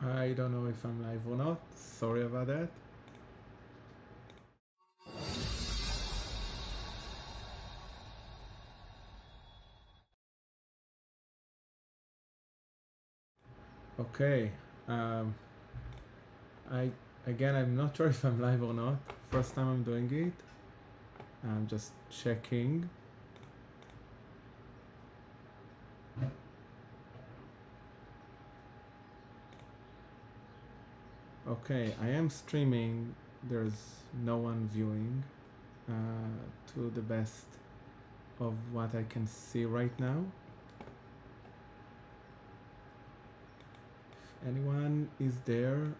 I don't know if I'm live or not. Sorry about that. Okay. Um, I'm not sure if I'm live or not. First time I'm doing it. I'm just checking. Okay, I am streaming. There's no one viewing. To the best of what I can see right now. If anyone is there,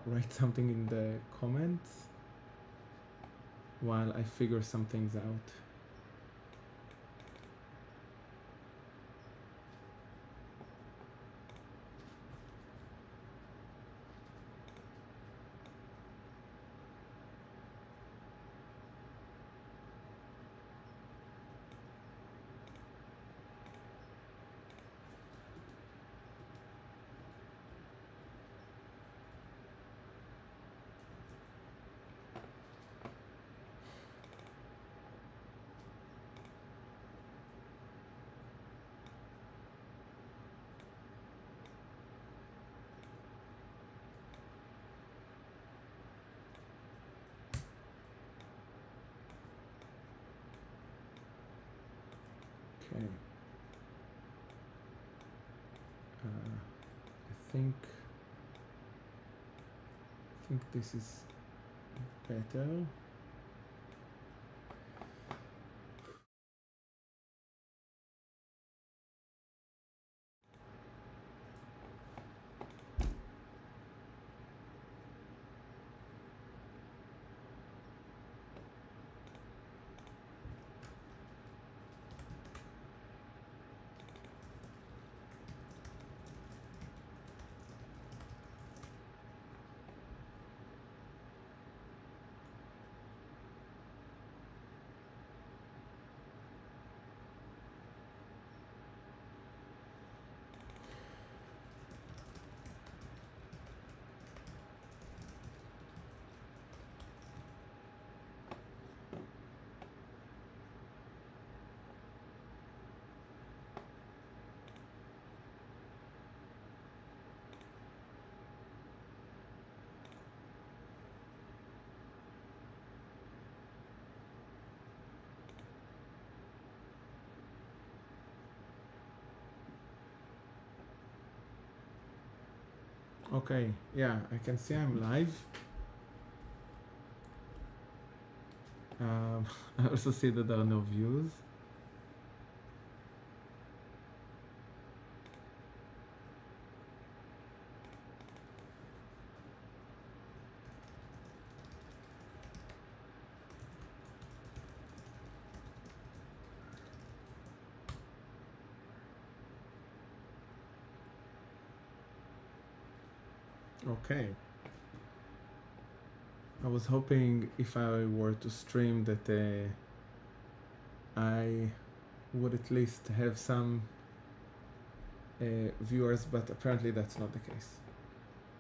write something in the comments while I figure some things out. Okay. I think this is better. Okay, yeah, I can see I'm live. I also see that there are no views. Okay. I was hoping if I were to stream that I would at least have some viewers, but apparently that's not the case.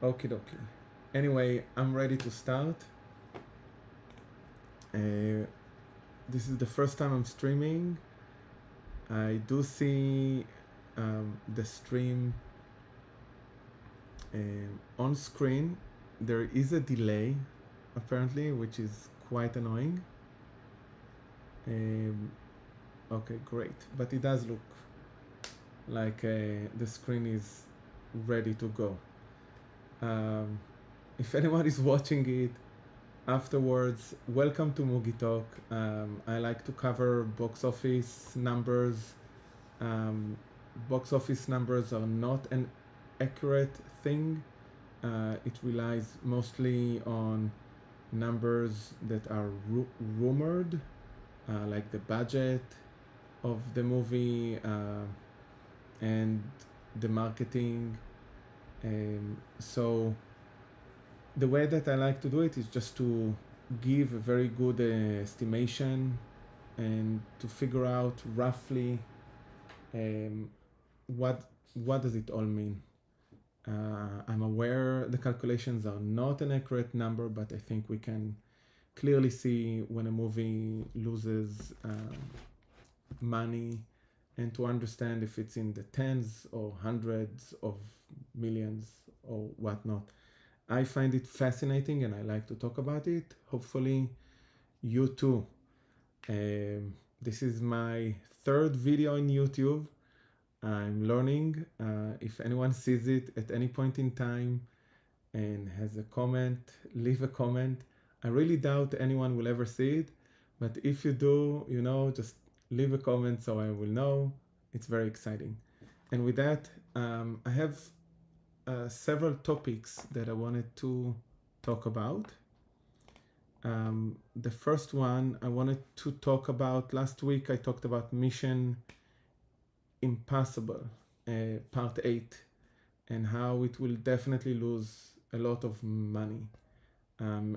Okie dokie. Anyway, I'm ready to start. This is the first time I'm streaming. I do see the stream on screen. There is a delay apparently, which is quite annoying. Okay, great, but it does look like the screen is ready to go. If anyone is watching it afterwards, welcome to Moogi Talk. I like to cover box office numbers. Box office numbers are not an accurate thing. It relies mostly on numbers that are rumored, like the budget of the movie and the marketing. So the way that I like to do it is just to give a very good estimation and to figure out roughly what does it all mean. I'm aware the calculations are not an accurate number, but I think we can clearly see when a movie loses money, and to understand if it's in the tens or hundreds of millions or whatnot. I find it fascinating and I like to talk about it. Hopefully, you too. This is my third video on YouTube. I'm learning. If anyone sees it at any point in time and has a comment, leave a comment. I really doubt anyone will ever see it, but if you do, just leave a comment so I will know. It's very exciting. And with that, I have several topics that I wanted to talk about. The first one I wanted to talk about, last week I talked about Mission Impossible, part 8, and how it will definitely lose a lot of money.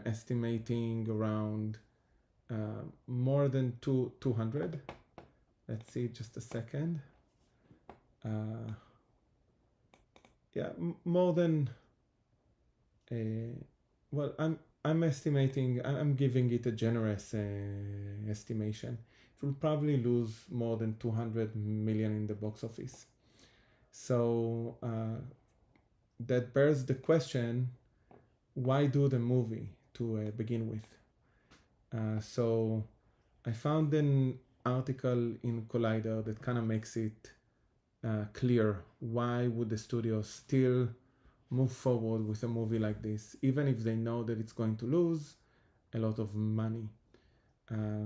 Estimating around more than 200. Let's see, just a second. Yeah, more than. Well, I'm estimating. I'm giving it a generous estimation. It will probably lose more than 200 million in the box office. So that bears the question: why do the movie to begin with? So I found an article in Collider that kind of makes it clear why would the studio still move forward with a movie like this, even if they know that it's going to lose a lot of money.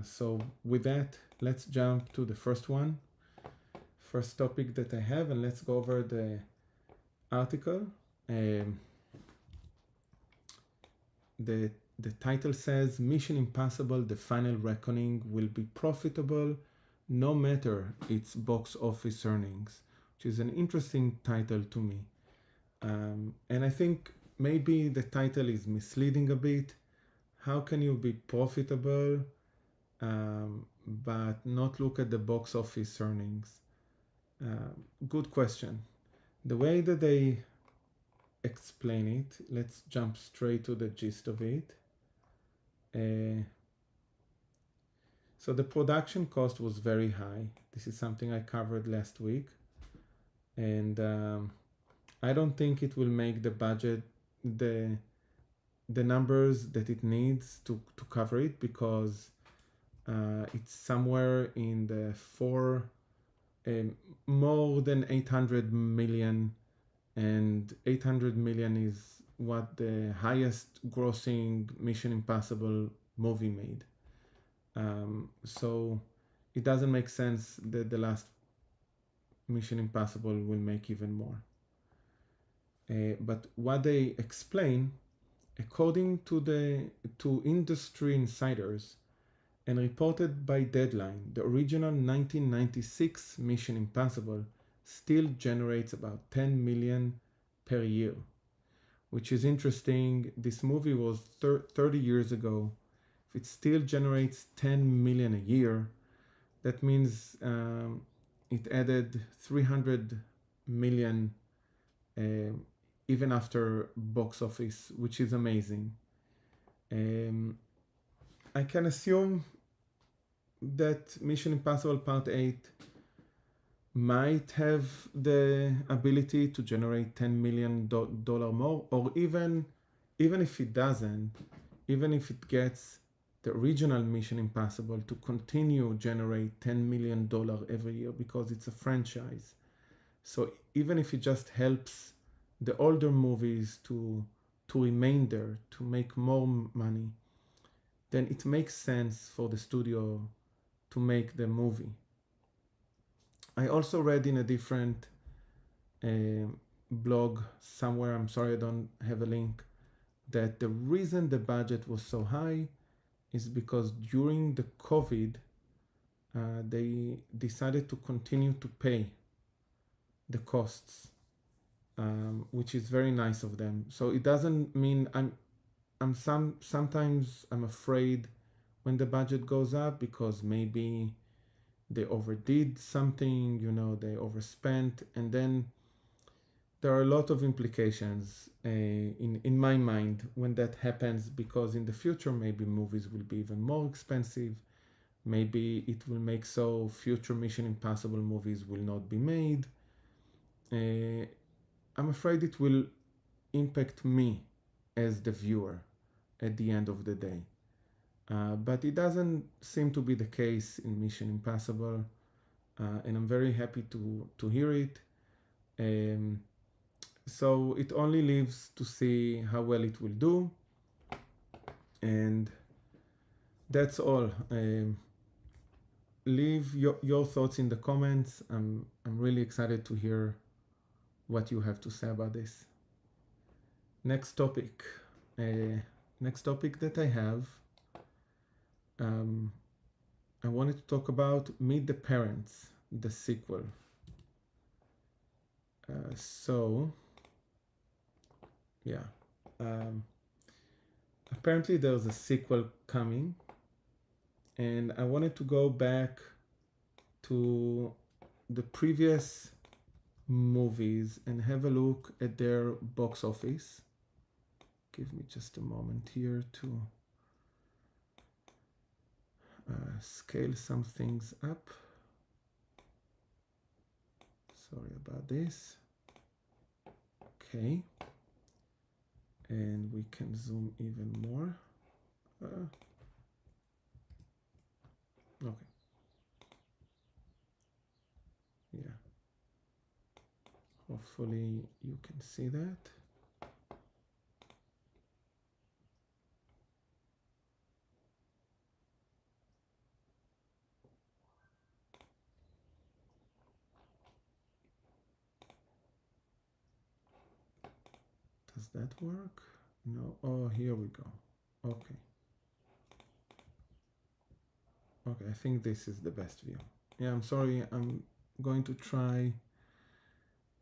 So with that, let's jump to the first one, first topic that I have, and let's go over the article. The title says Mission Impossible: The Final Reckoning will be profitable no matter its box office earnings, which is an interesting title to me. And I think maybe the title is misleading a bit. How can you be profitable but not look at the box office earnings? Good question. The way that they explain it, let's jump straight to the gist of it. So the production cost was very high. This is something I covered last week. And I don't think it will make the budget, the numbers that it needs to cover it, because it's somewhere in the more than 800 million, and 800 million is what the highest grossing Mission Impossible movie made. So it doesn't make sense that the last Mission Impossible will make even more. But what they explain, according to industry insiders and reported by Deadline, the original 1996 Mission Impossible still generates about 10 million per year, which is interesting. This movie was 30 years ago. If it still generates 10 million a year, that means it added 300 million even after box office, which is amazing. I can assume that Mission Impossible Part 8 might have the ability to generate $10 million more, or even if it doesn't, even if it gets the original Mission Impossible to continue generate $10 million every year, because it's a franchise. So even if it just helps the older movies to remain there, to make more money, then it makes sense for the studio to make the movie. I also read in a different blog somewhere, I'm sorry I don't have a link, that the reason the budget was so high is because during the COVID, they decided to continue to pay the costs, which is very nice of them. So it doesn't mean sometimes I'm afraid when the budget goes up, because maybe they overdid something, they overspent, and then there are a lot of implications in my mind when that happens, because in the future maybe movies will be even more expensive. Maybe it will make so future Mission Impossible movies will not be made. Uh, I'm afraid it will impact me as the viewer at the end of the day. But it doesn't seem to be the case in Mission Impossible, and I'm very happy to hear it. Um, so it only leaves to see how well it will do, and that's all. Leave your thoughts in the comments. I'm really excited to hear what you have to say about this. Next topic. Next topic that I have. I wanted to talk about Meet the Parents, the sequel. So, yeah. Apparently, there's a sequel coming, and I wanted to go back to the previous movies and have a look at their box office. Give me just a moment here to scale some things up. Sorry about this. Okay. And we can zoom even more. Okay. Yeah. Hopefully you can see that. Does that work? No. Oh, here we go. Okay. Okay, I think this is the best view. Yeah, I'm sorry. I'm going to try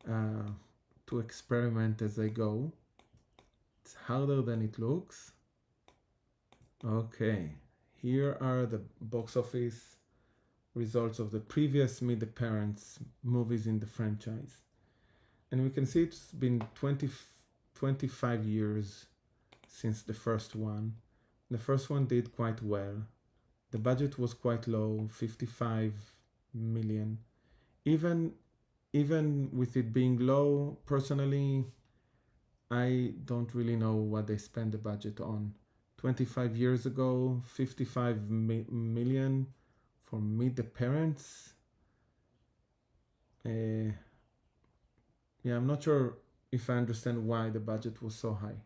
to experiment as I go. It's harder than it looks. Okay, here are the box office results of the previous Meet the Parents movies in the franchise. And we can see it's been 25 years since the first one. The first one did quite well. The budget was quite low, 55 million. Even with it being low, personally, I don't really know what they spent the budget on. 25 years ago, 55 million for Meet the Parents. Yeah, I'm not sure if I understand why the budget was so high.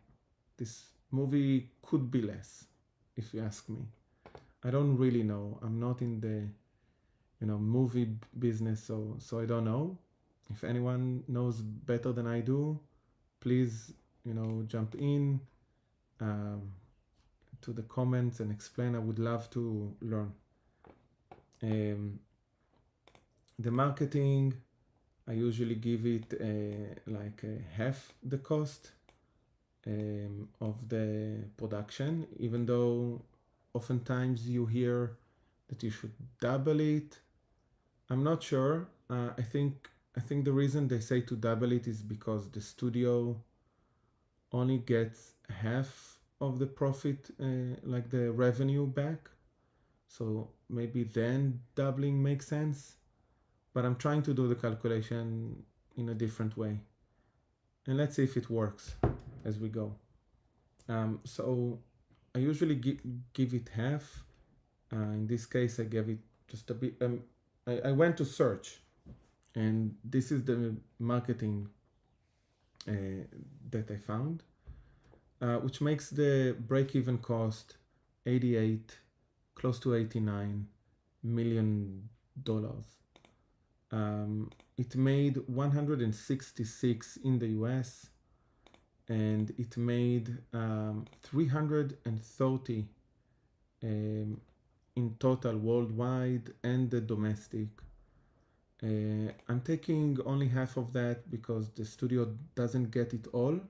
This movie could be less, if you ask me. I don't really know. I'm not in the movie business, so I don't know. If anyone knows better than I do, please jump in to the comments and explain. I would love to learn. The marketing, I usually give it like half the cost of the production, even though oftentimes you hear that you should double it. I'm not sure. I think the reason they say to double it is because the studio only gets half of the profit, like the revenue back. So maybe then doubling makes sense. But I'm trying to do the calculation in a different way. And let's see if it works as we go. So I usually give it half. In this case, I gave it just a bit. I went to search, and this is the marketing that I found, which makes the break-even cost 88, close to 89 million dollars. It made 166 in the US, and it made 330 in total worldwide and the domestic. I'm taking only half of that because the studio doesn't get it all.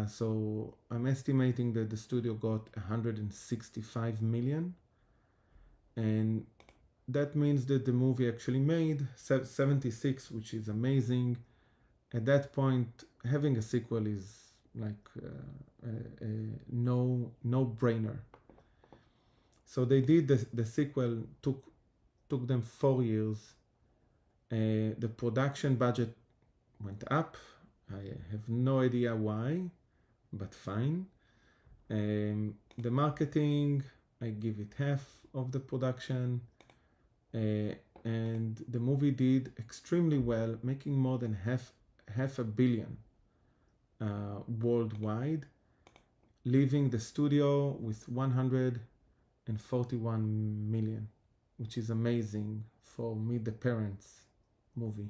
So I'm estimating that the studio got 165 million, and that means that the movie actually made 76, which is amazing. At that point, having a sequel is like no brainer. So they did the sequel. Took them 4 years. The production budget went up. I have no idea why, but fine. The marketing, I give it half of the production. And the movie did extremely well, making more than half a billion worldwide, leaving the studio with 141 million, which is amazing for Meet the Parents movie.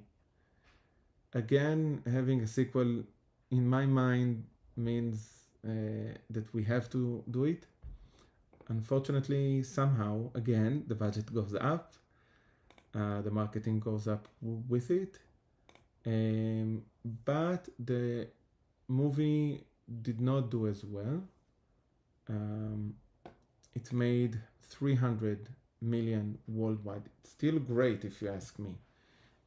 Again, having a sequel in my mind means that we have to do it. Unfortunately, somehow, again, the budget goes up, the marketing goes up with it, but the movie did not do as well. It made 300 million worldwide. It's still great if you ask me.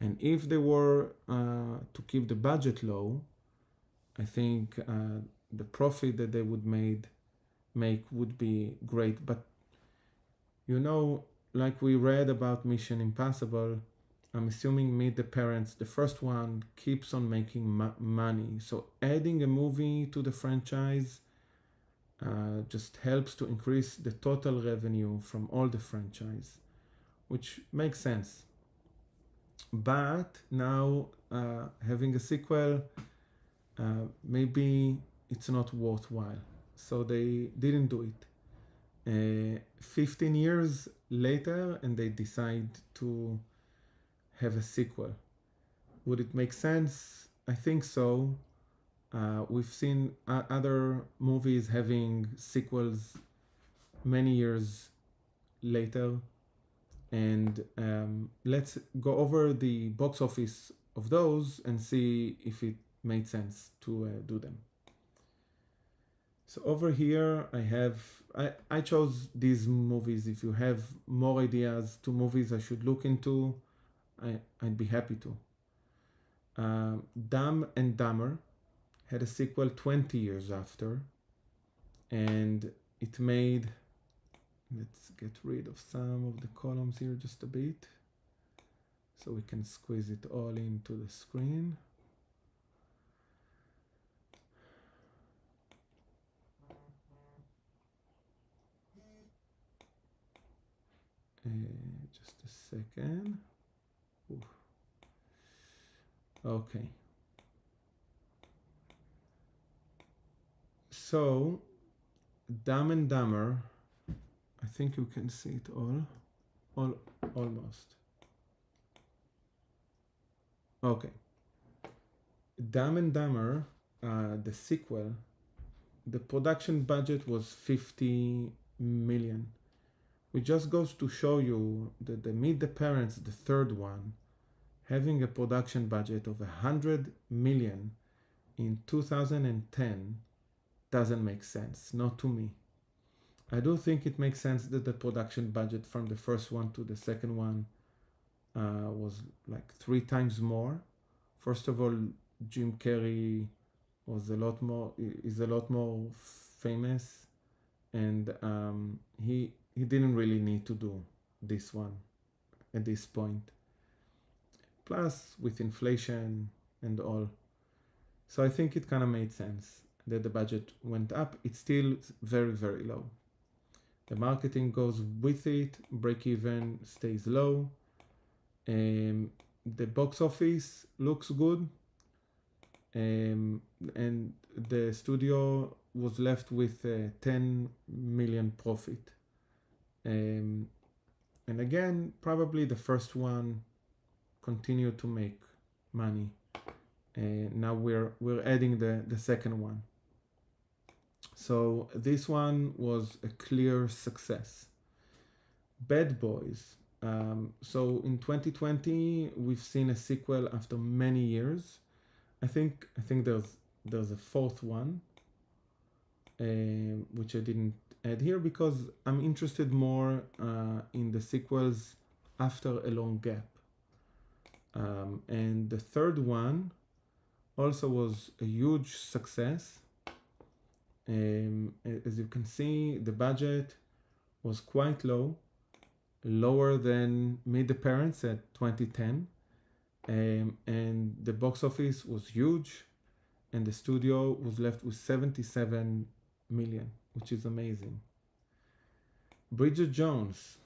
And if they were to keep the budget low, I think the profit that they would make would be great. But like we read about Mission Impossible, I'm assuming Meet the Parents, the first one, keeps on making money. So adding a movie to the franchise just helps to increase the total revenue from all the franchise, which makes sense. But now having a sequel, maybe it's not worthwhile. So they didn't do it. 15 years later, and they decide to have a sequel. Would it make sense? I think so. We've seen other movies having sequels many years later. And let's go over the box office of those and see if it made sense to do them. So over here I chose these movies. If you have more ideas to movies I should look into, I'd be happy to. Dumb and Dumber had a sequel 20 years after, and it made, let's get rid of some of the columns here just a bit so we can squeeze it all into the screen. Just a second. Ooh. Okay. So, Dumb and Dumber, I think you can see it almost. Okay. Dumb and Dumber, the sequel, the production budget was 50 million. Which just goes to show you that the Meet the Parents, the third one, having a production budget of 100 million in 2010 doesn't make sense, not to me. I do think it makes sense that the production budget from the first one to the second one was like 3 times more. First of all, Jim Carrey is a lot more famous, and he didn't really need to do this one at this point. Plus, with inflation and all. So I think it kind of made sense that the budget went up. It's still very, very low. The marketing goes with it, break even stays low. The box office looks good. And the studio was left with 10 million profit. And again, probably the first one continued to make money. Now we're adding the second one. So this one was a clear success. Bad Boys. So in 2020, we've seen a sequel after many years. I think there's a fourth one, which I didn't add here because I'm interested more in the sequels after a long gap. And the third one also was a huge success. As you can see, the budget was quite low, lower than Meet the Parents at 2010. And the box office was huge, and the studio was left with 77 million, which is amazing. Bridget Jones,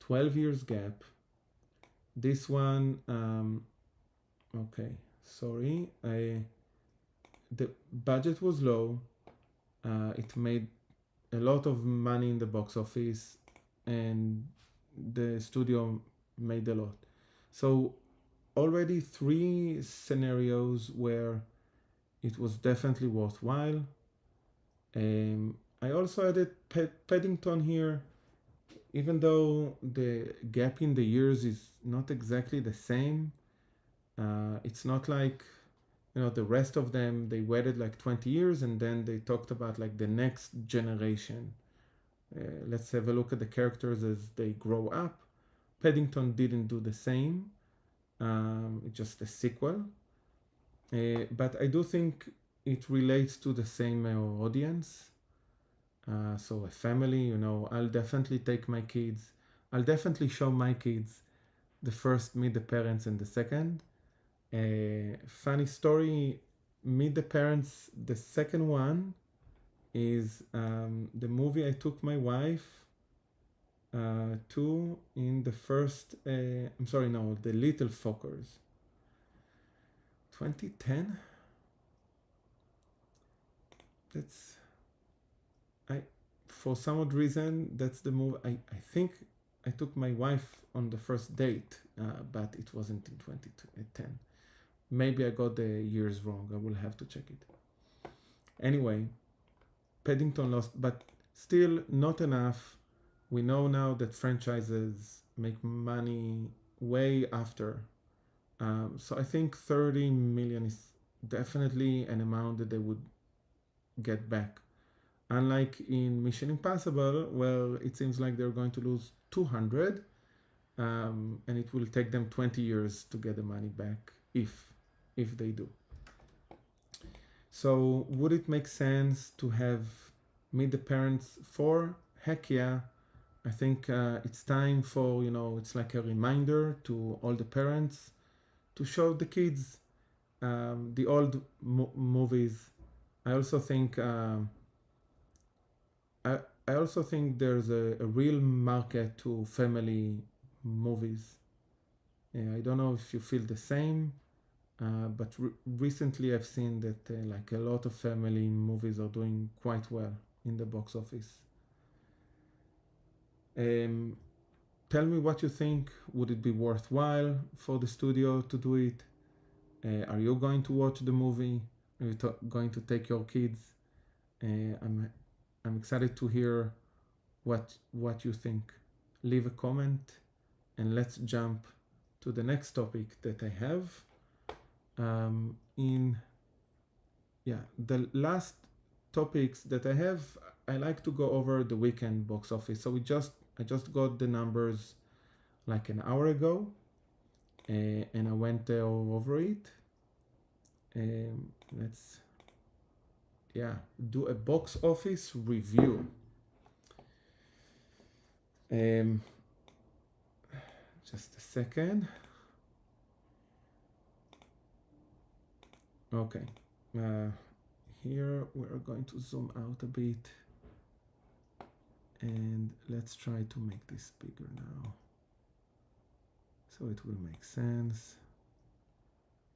12 years gap. This one, okay, sorry. The budget was low. It made a lot of money in the box office, and the studio made a lot. So already three scenarios where it was definitely worthwhile. I also added Paddington here, even though the gap in the years is not exactly the same. It's not like, you know, the rest of them, they waited like 20 years and then they talked about like the next generation. Let's have a look at the characters as they grow up. Paddington didn't do the same. It's just a sequel. But I do think it relates to the same audience. So a family, you know, I'll definitely take my kids. I'll definitely show my kids the first Meet the Parents and the second. Funny story, Meet the Parents, the second one is the movie I took my wife to in the first, I'm sorry, no, The Little Fockers. 2010? That's, for some odd reason, that's the movie. I think I took my wife on the first date, but it wasn't in 2010. Maybe I got the years wrong. I will have to check it. Anyway, Paddington lost, but still not enough. We know now that franchises make money way after. So I think 30 million is definitely an amount that they would get back. Unlike in Mission Impossible, well, it seems like they're going to lose 200, and it will take them 20 years to get the money back if they do. So would it make sense to have Meet the Parents 4? Heck yeah. I think it's time for, you know, it's like a reminder to all the parents to show the kids the old movies. I also think I also think there's a real market to family movies. Yeah, I don't know if you feel the same, but recently I've seen that like a lot of family movies are doing quite well in the box office. Tell me what you think. Would it be worthwhile for the studio to do it? Are you going to watch the movie? Are you going to take your kids? I'm excited to hear what you think. Leave a comment and let's jump to the next topic that I have. The last topics that I have, I like to go over the weekend box office. So I just got the numbers like an hour ago, and I went over it. Let's do a box office review. Just a second. Okay, here we're going to zoom out a bit, and let's try to make this bigger now, so it will make sense.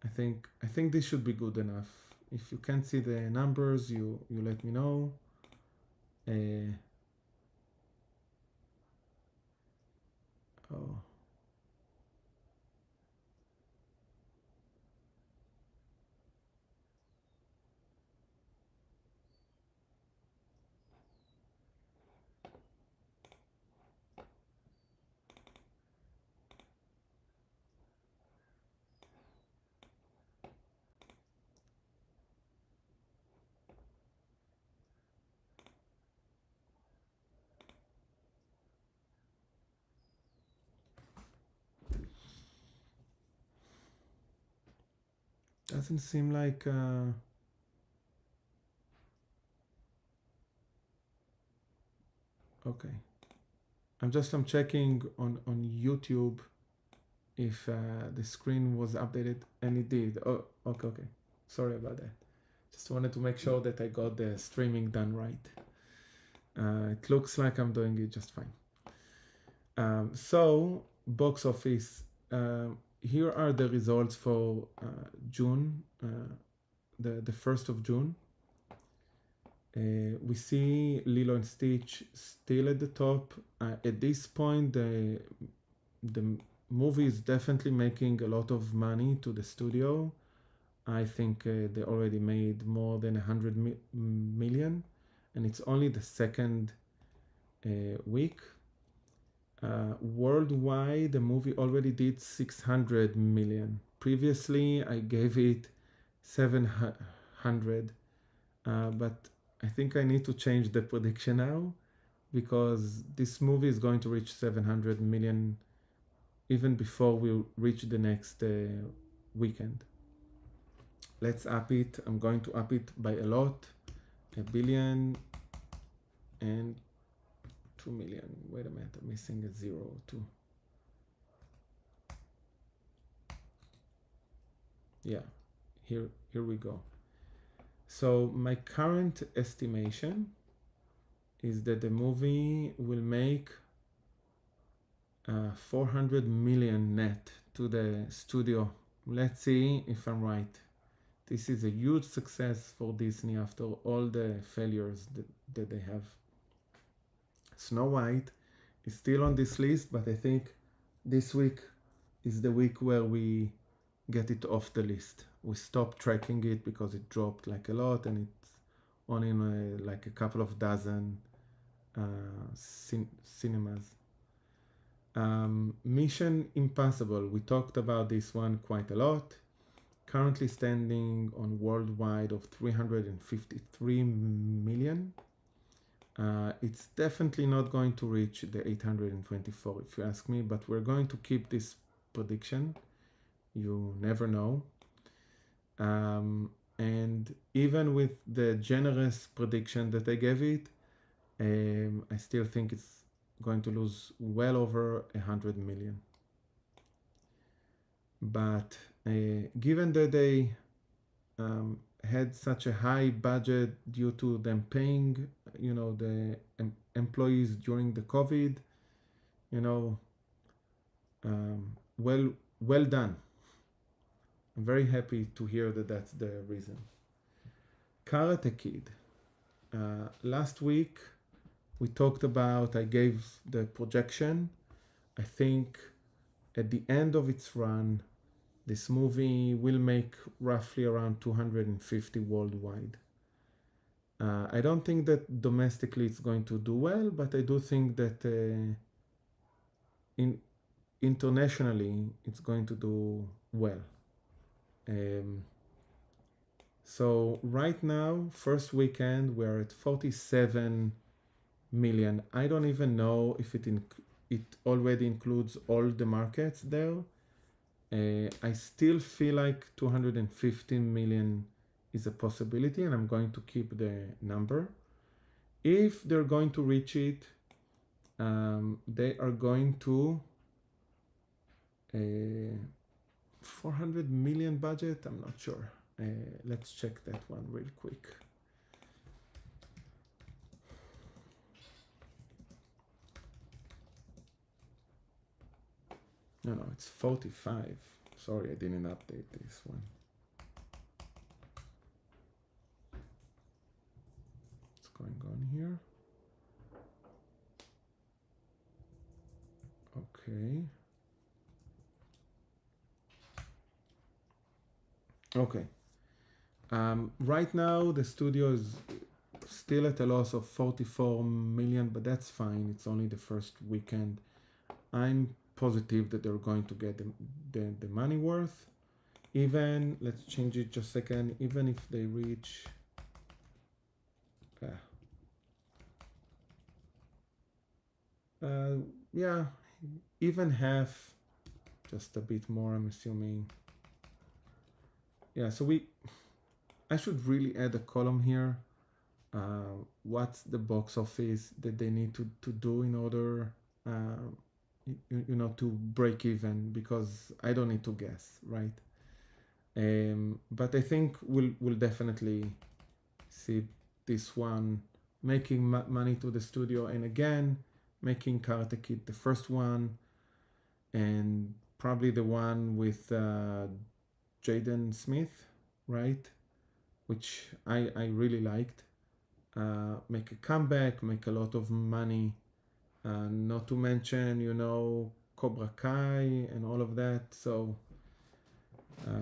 I think this should be good enough. If you can't see the numbers, you let me know. Oh. Doesn't seem like okay. I'm checking on YouTube if the screen was updated, and it did. Oh, okay. Sorry about that. Just wanted to make sure that I got the streaming done right. It looks like I'm doing it just fine. So box office. Here are the results for June, the 1st of June. We see Lilo and Stitch still at the top. At this point, the movie is definitely making a lot of money to the studio. I think they already made more than 100 million, and it's only the second week. Worldwide, the movie already did 600 million. Previously, I gave it 700, but I think I need to change the prediction now because this movie is going to reach 700 million even before we reach the next weekend. Let's up it. I'm going to up it by a lot. 1 billion and 2 million. Wait a minute, I'm missing a 0 too. Yeah, here we go. So my current estimation is that the movie will make 400 million net to the studio. Let's see if I'm right. This is a huge success for Disney after all the failures that they have. Snow White is still on this list, but I think this week is the week where we get it off the list. We stopped tracking it because it dropped like a lot, and it's only in like a couple of dozen cinemas. Mission Impossible, we talked about this one quite a lot. Currently standing on worldwide of 353 million. It's definitely not going to reach the 824 if you ask me, but we're going to keep this prediction. You never know. And even with the generous prediction that I gave it, I still think it's going to lose well over 100 million. But given that they had such a high budget due to them paying, the employees during the COVID, well done. I'm very happy to hear that that's the reason. Karate Kid. Last week we talked about, I gave the projection. I think at the end of its run, this movie will make roughly around 250 worldwide. I don't think that domestically it's going to do well, but I do think that internationally it's going to do well. So right now, first weekend, we're at 47 million. I don't even know if it already includes all the markets there. I still feel like 215 million is a possibility, and I'm going to keep the number. If they're going to reach it, they are going to 400 million budget. I'm not sure. Let's check that one real quick. No, it's 45. Sorry, I didn't update this one. What's going on here? Okay. Okay. Right now, the studio is still at a loss of 44 million, but that's fine. It's only the first weekend. I'm positive that they're going to get the money worth. Even, let's change it just a second, even if they reach yeah, even half, just a bit more, I'm assuming. yeah, so I should really add a column here. What's the box office that they need to do in order, to break even, because I don't need to guess, right? But I think we'll definitely see this one making money to the studio, and again making Karate Kid the first one, and probably the one with Jaden Smith, right? Which I really liked. Make a comeback, make a lot of money. Not to mention, Cobra Kai and all of that. So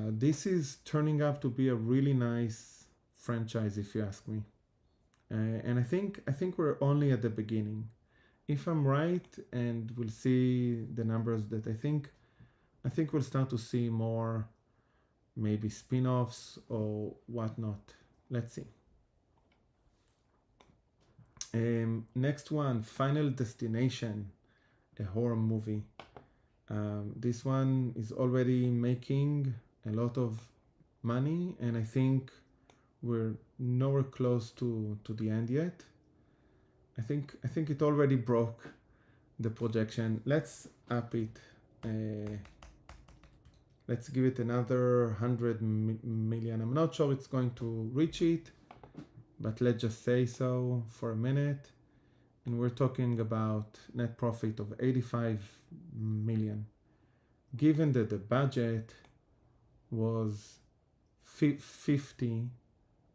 this is turning out to be a really nice franchise, if you ask me. And I think we're only at the beginning. If I'm right, and we'll see the numbers that I think we'll start to see more, maybe spin-offs or whatnot. Let's see. Next one, Final Destination, a horror movie. This one is already making a lot of money, and I think we're nowhere close to the end yet. I think it already broke the projection. Let's up it. Let's give it another 100 million. I'm not sure it's going to reach it, but let's just say so for a minute. And we're talking about net profit of 85 million. Given that the budget was 50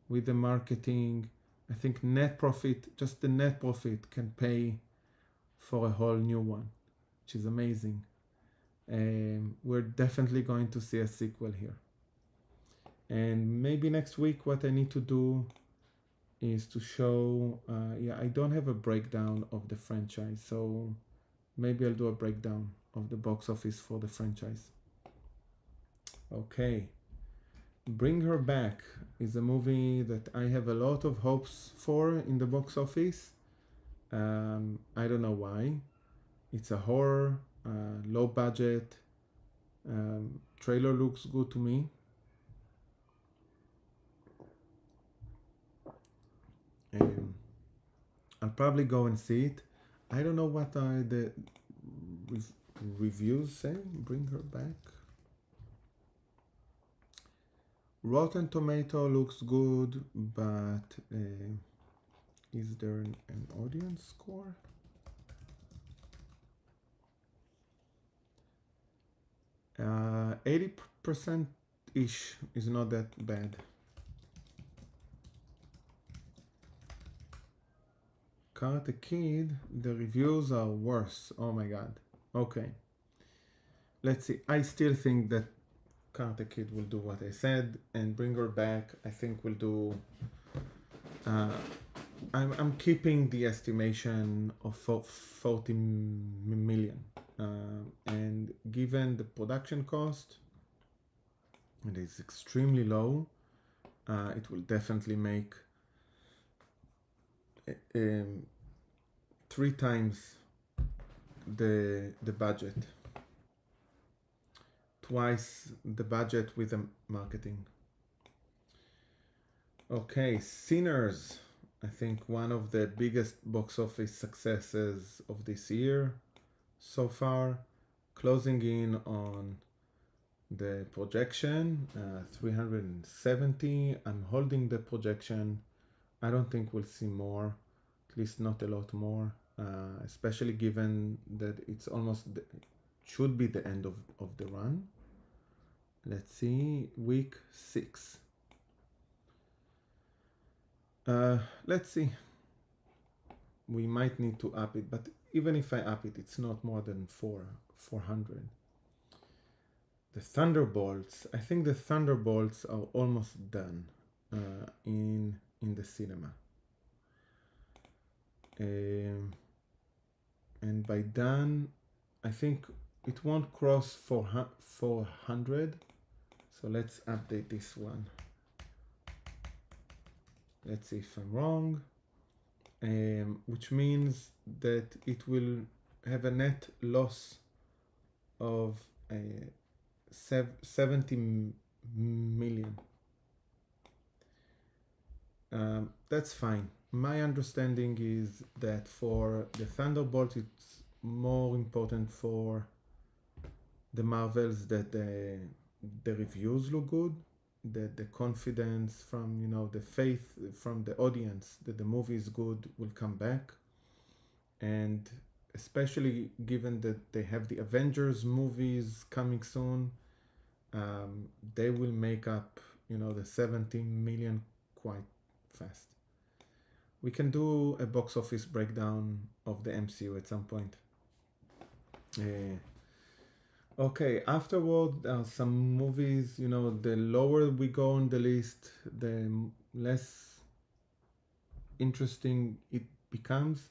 with the marketing, I think net profit, just the net profit, can pay for a whole new one, which is amazing. We're definitely going to see a sequel here. And maybe next week what I need to do is to show, I don't have a breakdown of the franchise, so maybe I'll do a breakdown of the box office for the franchise. Okay. Bring Her Back is a movie that I have a lot of hopes for in the box office. I don't know why. It's a horror, low budget. Trailer looks good to me. I'll probably go and see it. I don't know what the reviews say. Bring Her Back. Rotten Tomato looks good, but is there an audience score? Uh, 80%-ish is not that bad. Karate Kid, the reviews are worse. Oh my god. Okay. Let's see. I still think that Karate Kid will do what I said, and Bring Her Back, I think, will do. I'm keeping the estimation of 40 million. And given the production cost, it is extremely low. It will definitely make 3 times the budget, twice the budget with the marketing. Okay, Sinners, I think one of the biggest box office successes of this year so far, closing in on the projection, 370. I'm holding the projection. I don't think we'll see more, at least not a lot more, especially given that it's almost, should be the end of the run. Let's see, week 6. Let's see. We might need to up it, but even if I up it, it's not more than 400. The Thunderbolts, I think the Thunderbolts are almost done in the cinema. And by done, I think it won't cross 400. So let's update this one. Let's see if I'm wrong. Which means that it will have a net loss of 70 million. That's fine. My understanding is that for the Thunderbolt, it's more important for the Marvels that the reviews look good, that the confidence from, the faith from the audience that the movie is good will come back, and especially given that they have the Avengers movies coming soon, they will make up, the 17 million quite fast. We can do a box office breakdown of the MCU at some point. Okay, afterward, some movies, the lower we go on the list, the less interesting it becomes.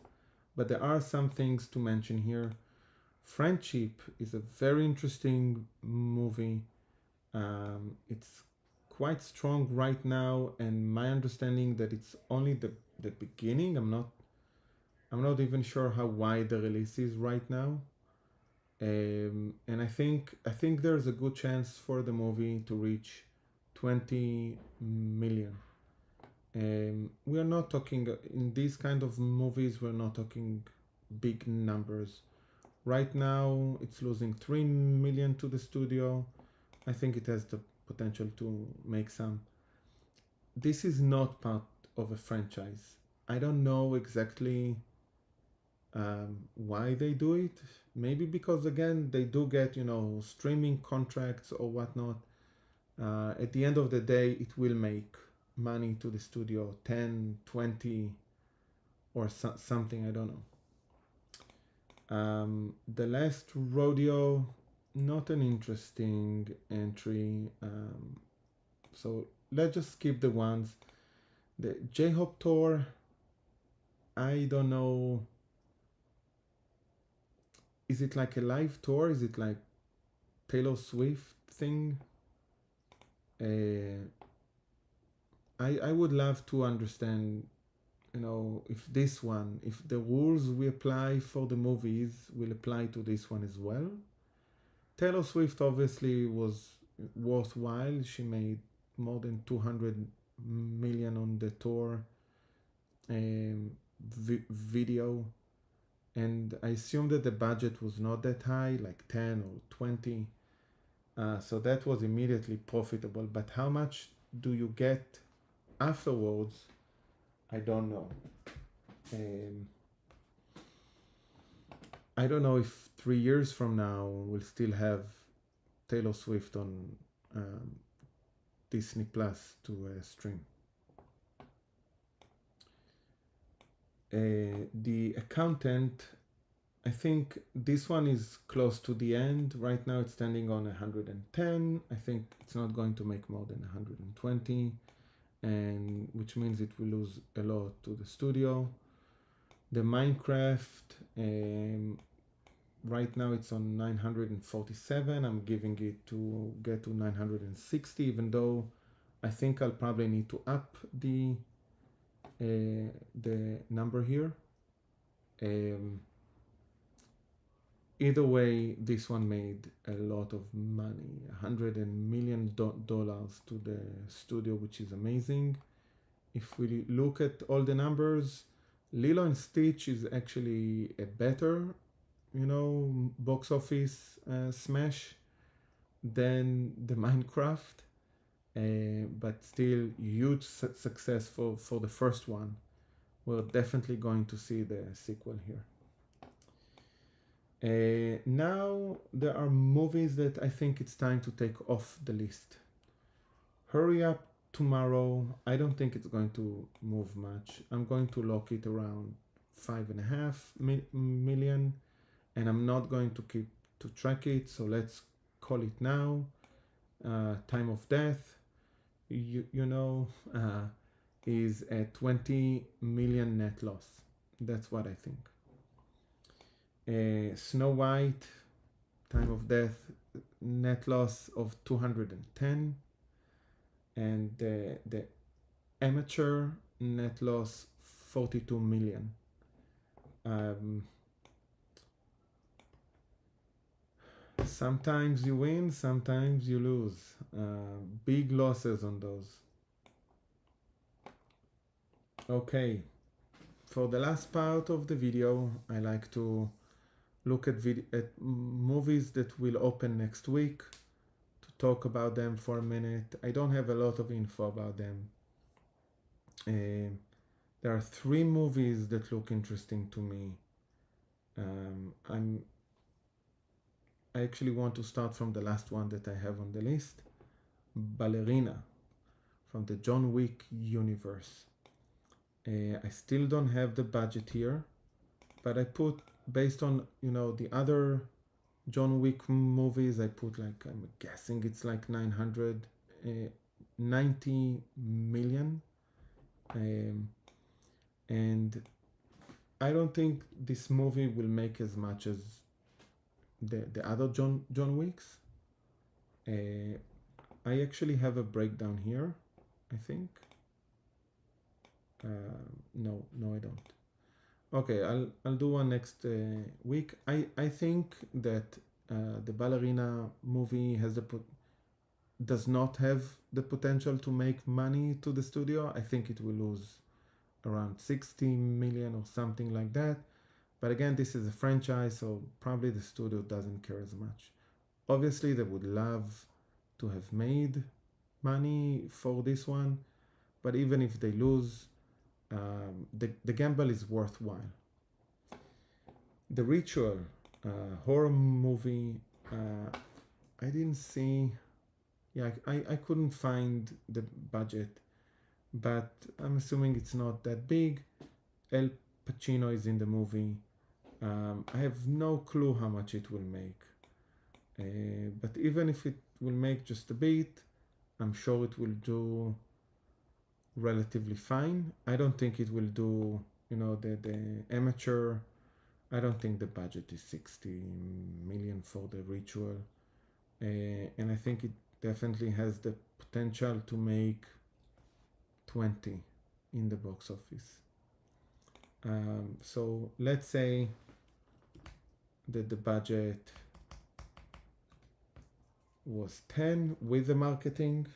But there are some things to mention here. Friendship is a very interesting movie. It's quite strong right now, and my understanding that it's only the beginning. I'm not even sure how wide the release is right now. And I think there's a good chance for the movie to reach 20 million. We are not talking in these kind of movies. We're not talking big numbers. Right now, it's losing 3 million to the studio. I think it has the potential to make some. This is not part of a franchise. I don't know exactly why they do it. Maybe because again they do get streaming contracts or whatnot. At the end of the day, it will make money to the studio, 10, 20, or something. I don't know. The Last Rodeo, not an interesting entry. So let's just skip the ones. The J-Hope tour, I don't know. Is it like a live tour? Is it like Taylor Swift thing? I would love to understand, if the rules we apply for the movies will apply to this one as well. Taylor Swift obviously was worthwhile. She made more than 200 million on the tour video, and I assume that the budget was not that high, like 10 or 20. So that was immediately profitable. But how much do you get afterwards? I don't know. I don't know if 3 years from now we'll still have Taylor Swift on Disney Plus to stream. The Accountant, I think this one is close to the end. Right now it's standing on 110. I think it's not going to make more than 120, and which means it will lose a lot to the studio. The Minecraft, right now it's on 947. I'm giving it to get to 960, even though I think I'll probably need to up the number here. Either way, this one made a lot of money, $100 million to the studio, which is amazing. If we look at all the numbers, Lilo and Stitch is actually a better, box office smash than the Minecraft, but still huge success for the first one. We're definitely going to see the sequel here. Now there are movies that I think it's time to take off the list. Hurry Up Tomorrow, I don't think it's going to move much. I'm going to lock it around 5.5 million, and I'm not going to keep to track it, so let's call it now. Time of Death, is a 20 million net loss. That's what I think. Snow White, Time of Death, net loss of 210, and the Amateur net loss 42 million. Sometimes you win, sometimes you lose. Big losses on those. Okay, for the last part of the video, I like to look at movies that will open next week, to talk about them for a minute. I don't have a lot of info about them. There are 3 movies that look interesting to me. I actually want to start from the last one that I have on the list, Ballerina, from the John Wick universe. I still don't have the budget here, but I put, based on the other John Wick movies, I put, like, I'm guessing it's like 990 million, and I don't think this movie will make as much as the other John Wicks. I actually have a breakdown here, I think. No, I don't. Okay, I'll do one next week. I think that the Ballerina movie does not have the potential to make money to the studio. I think it will lose around 60 million or something like that. But again, this is a franchise, so probably the studio doesn't care as much. Obviously, they would love to have made money for this one, but even if they lose, the gamble is worthwhile. The Ritual, horror movie, I didn't see, I couldn't find the budget, but I'm assuming it's not that big. Al Pacino is in the movie. I have no clue how much it will make, but even if it will make just a bit, I'm sure it will do relatively fine. I don't think it will do, the amateur. I don't think the budget is 60 million for the Ritual, and I think it definitely has the potential to make 20 in the box office. So let's say that the budget was 10 with the marketing.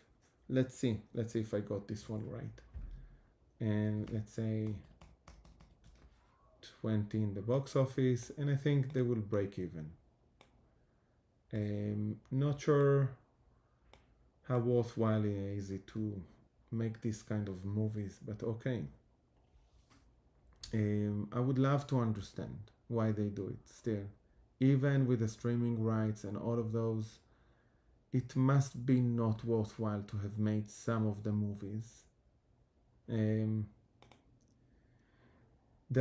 Let's see if I got this one right. And let's say 20 in the box office, and I think they will break even. Not sure how worthwhile is it to make this kind of movies, but okay. I would love to understand why they do it still. Even with the streaming rights and all of those, it must be not worthwhile to have made some of the movies. The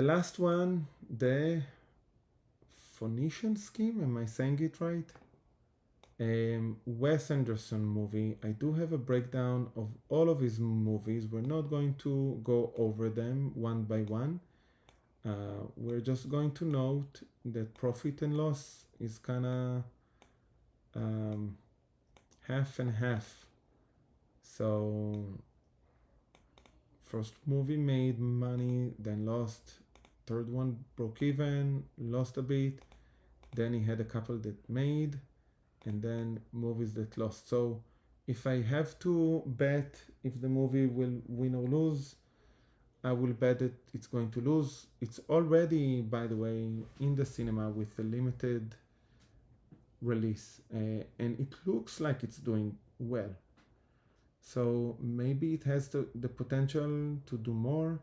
last one, the Phoenician Scheme, am I saying it right? Wes Anderson movie. I do have a breakdown of all of his movies. We're not going to go over them one by one. We're just going to note that profit and loss is kind of half and half. So first movie made money, then lost. Third one broke even, lost a bit. Then he had a couple that made, and then movies that lost. So if I have to bet if the movie will win or lose, I will bet that it's going to lose. It's already, by the way, in the cinema with a limited release, and it looks like it's doing well. So maybe it has the potential to do more.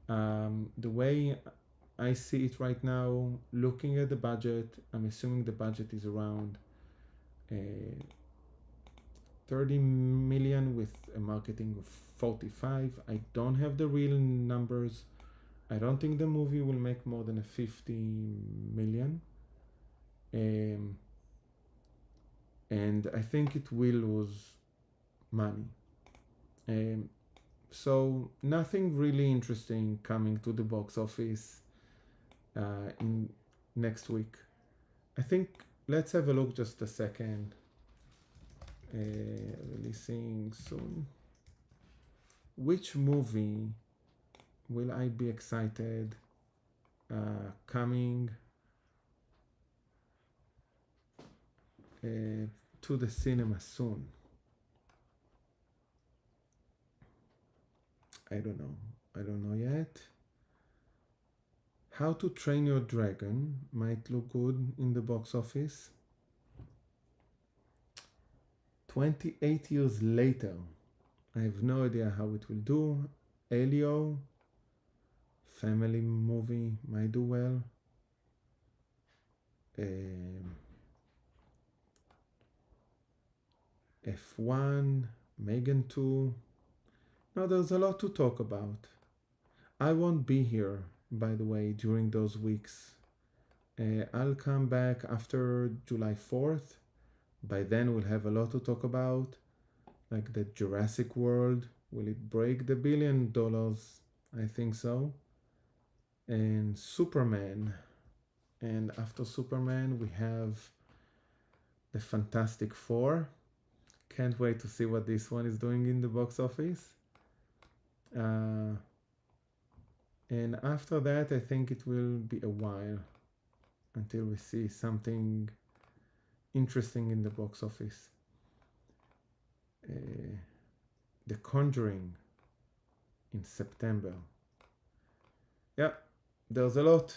The way I see it right now, looking at the budget, I'm assuming the budget is around 30 million with a marketing of 45. I don't have the real numbers. I don't think the movie will make more than a 50 million. And I think it will lose money. So nothing really interesting coming to the box office in next week. I think let's have a look just a second. Releasing soon. Which movie will I be excited coming to the cinema soon. I don't know yet. How to Train Your Dragon might look good in the box office. 28 years later, I have no idea how it will do. Elio, family movie, might do well. F1, Megan 2. No, there's a lot to talk about. I won't be here, by the way, during those weeks. I'll come back after July 4th. By then, we'll have a lot to talk about, like the Jurassic World. Will it break the $1 billion? I think so. And Superman. And after Superman, we have the Fantastic Four. Can't wait to see what this one is doing in the box office. And after that, I think it will be a while until we see something interesting in the box office. The Conjuring in September. Yeah, there's a lot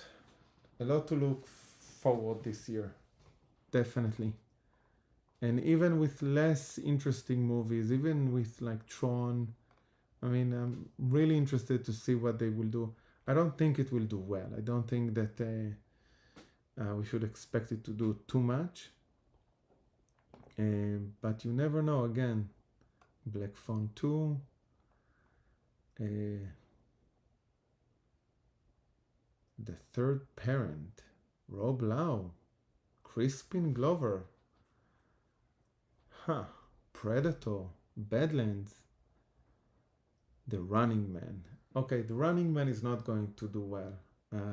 to look forward this year, definitely. And even with less interesting movies, even with like Tron, I mean, I'm really interested to see what they will do. I don't think it will do well. I don't think that we should expect it to do too much. But you never know. Again, Black Phone 2. The Third Parent. Rob Lau. Crispin Glover. Predator. Badlands. The Running Man. Okay, The Running Man is not going to do well.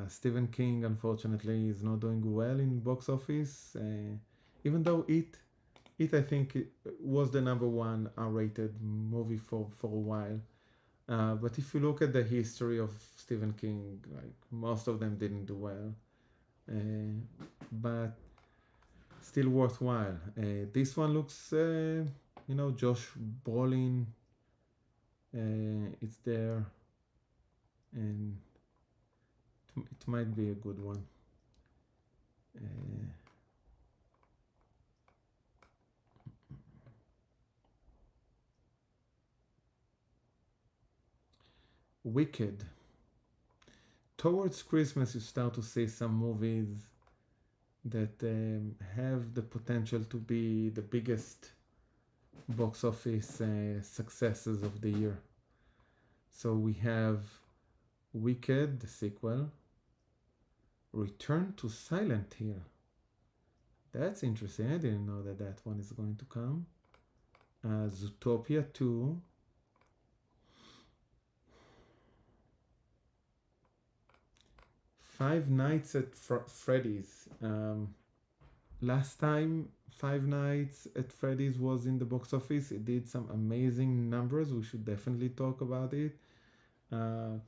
Stephen King, unfortunately, is not doing well in box office. Even though it I think it was the #1 R-rated movie for a while. But if you look at the history of Stephen King, like most of them didn't do well. But still worthwhile. This one looks, Josh Brolin. It's there, and it might be a good one. Wicked. Towards Christmas, you start to see some movies that have the potential to be the biggest box office successes of the year. So we have Wicked, the sequel. Return to Silent Hill. That's interesting. I didn't know that one is going to come. Zootopia 2. Five Nights at Freddy's. Last time Five Nights at Freddy's was in the box office, it did some amazing numbers. We should definitely talk about it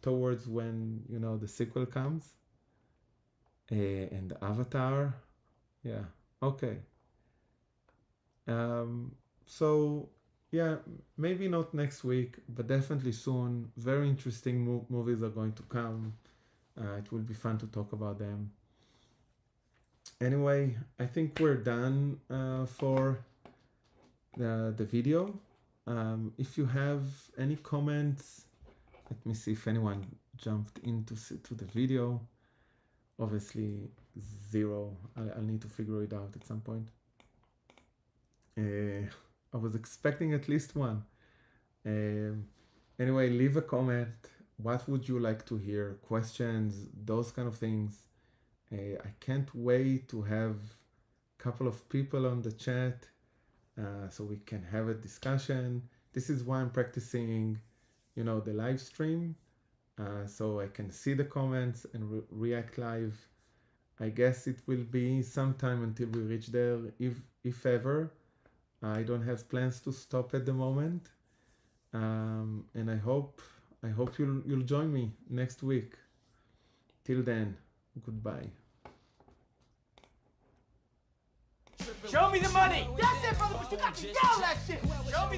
towards when the sequel comes. And Avatar. Yeah, okay. So yeah, maybe not next week, but definitely soon. Very interesting movies are going to come. It will be fun to talk about them. Anyway, I think we're done for the video. If you have any comments, let me see if anyone jumped into the video. Obviously, 0. I'll need to figure it out at some point. I was expecting at least one. Anyway, leave a comment. What would you like to hear? Questions, those kind of things. I can't wait to have a couple of people on the chat so we can have a discussion. This is why I'm practicing, the live stream, so I can see the comments and react live. I guess it will be some time until we reach there, if ever. I don't have plans to stop at the moment, and I hope you'll join me next week. Till then, goodbye. Show me the money. That's it, brother, but you got to yell that shit. Show me